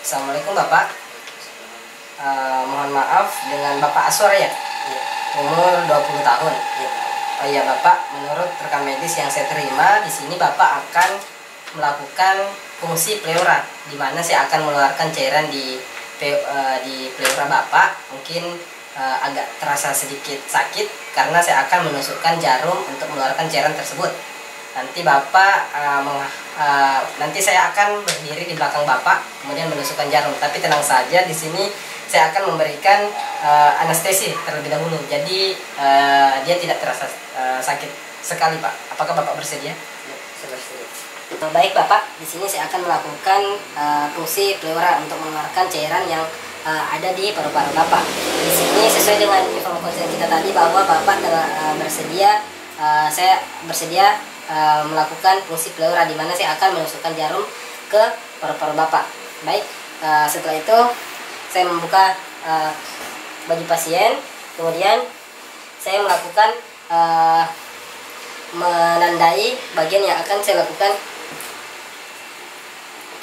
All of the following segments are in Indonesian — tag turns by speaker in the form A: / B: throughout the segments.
A: Assalamualaikum Bapak. Mohon maaf dengan Bapak Aswar ya, umur 20 tahun. Oh iya Bapak, menurut rekam medis yang saya terima di sini Bapak akan melakukan fungsi pleura, di mana saya akan mengeluarkan cairan di pleura Bapak. Mungkin agak terasa sedikit sakit karena saya akan menusukkan jarum untuk mengeluarkan cairan tersebut. Nanti Bapak nanti saya akan berdiri di belakang Bapak, kemudian menusukkan jarum. Tapi tenang saja, di sini saya akan memberikan anestesi terlebih dahulu. Jadi dia tidak terasa sakit sekali, Pak. Apakah Bapak bersedia? Ya, saya bersedia. Baik Bapak, di sini saya akan melakukan fungsi pleura untuk mengeluarkan cairan yang ada di paru-paru Bapak. Di sini sesuai dengan informasi kita tadi bahwa Bapak telah bersedia, saya bersedia melakukan fungsi pleura, di mana saya akan menusukkan jarum ke paru-paru Bapak. Baik, setelah itu saya membuka baju pasien, kemudian saya melakukan menandai bagian yang akan saya lakukan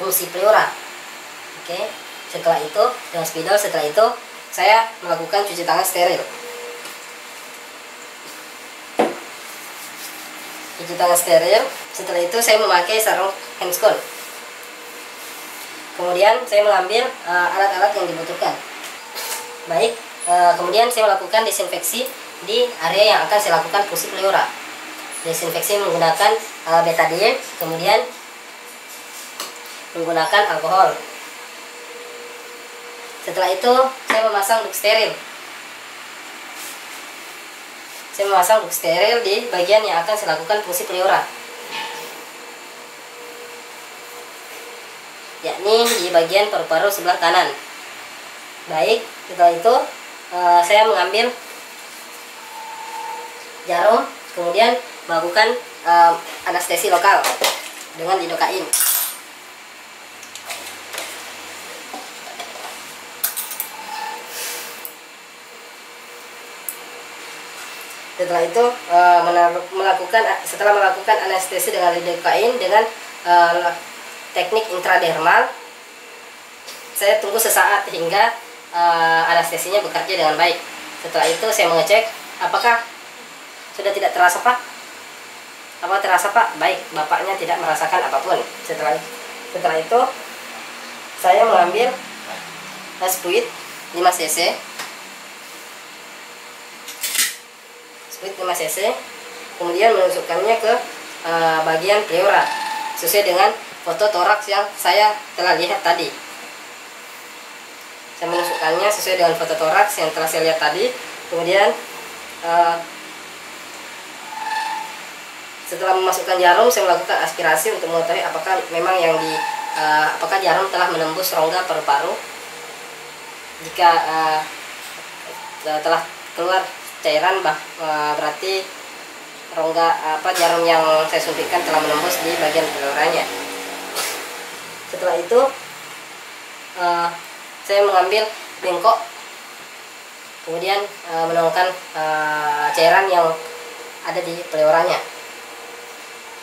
A: fungsi pleura. Oke, setelah itu dengan spidol, setelah itu saya melakukan cuci tangan steril. Cuci tangan steril. Setelah itu saya memakai sarung handscoon. Kemudian saya mengambil alat-alat yang dibutuhkan. Baik, kemudian saya melakukan desinfeksi di area yang akan saya lakukan fungsi pleura. Desinfeksi menggunakan betadine, kemudian menggunakan alkohol. Setelah itu saya memasang duk steril. Saya memasang duk steril di bagian yang akan saya lakukan fungsi pleura, yakni di bagian paru-paru sebelah kanan. Baik, setelah itu saya mengambil jarum, kemudian melakukan anestesi lokal dengan lidokain. Setelah itu setelah melakukan anestesi dengan lidokain dengan teknik intradermal, saya tunggu sesaat hingga anestesinya bekerja dengan baik. Setelah itu saya mengecek apakah sudah tidak terasa, Pak. Apa terasa, Pak? Baik, Bapaknya tidak merasakan apapun. Setelah itu saya mengambil spuit 5 cc. Spuit 5 cc, kemudian menusukkannya ke bagian pleura sesuai dengan foto toraks yang saya telah lihat tadi. Saya menusukkannya sesuai dengan foto toraks yang telah saya lihat tadi. Kemudian setelah memasukkan jarum, saya melakukan aspirasi untuk mengetahui apakah memang apakah jarum telah menembus rongga paru-paru. Jika telah keluar cairan, berarti jarum yang saya suntikkan telah menembus di bagian pleuranya. Setelah itu saya mengambil bengkok, kemudian menuangkan cairan yang ada di pleuranya.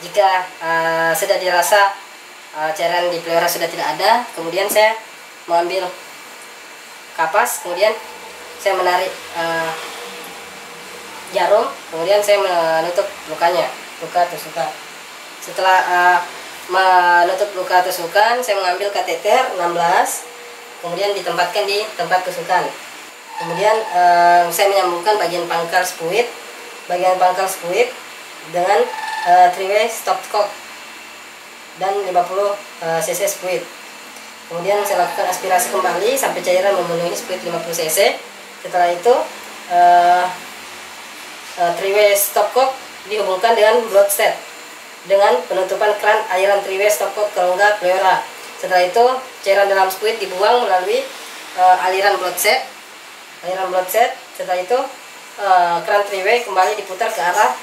A: Jika sudah dirasa cairan di pleura sudah tidak ada, kemudian saya mengambil kapas, kemudian saya menarik jarum, kemudian saya menutup luka tusukan. Setelah menutup luka tusukan, saya mengambil kateter 16, kemudian ditempatkan di tempat tusukan. Kemudian saya menyambungkan bagian pangkal spuit dengan 3-way stopcock dan 50 cc spuit. Kemudian saya lakukan aspirasi kembali sampai cairan memenuhi spuit 50 cc. Setelah itu 3-way stopcock dihubungkan dengan bloodset dengan penutupan keran aliran 3-way stopcock ke rongga pleura. Setelah itu cairan dalam spuit dibuang melalui aliran bloodset. Setelah itu keran 3-way kembali diputar ke arah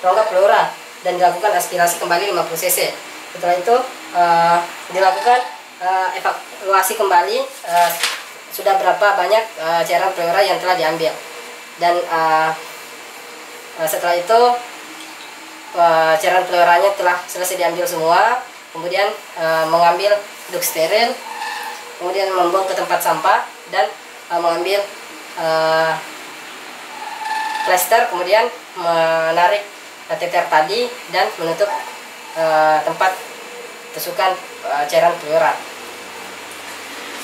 A: rongga pleura dan dilakukan aspirasi kembali 50 cc. Setelah itu dilakukan evaluasi kembali sudah berapa banyak cairan pleura yang telah diambil. Dan setelah itu cairan pleuranya telah selesai diambil semua. Kemudian mengambil duk steril kemudian membuang ke tempat sampah dan mengambil plester, kemudian menarik catheter tadi dan menutup tempat tusukan cairan pleura.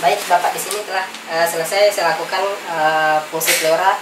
A: Baik, Bapak di sini telah selesai saya lakukan fungsi pleura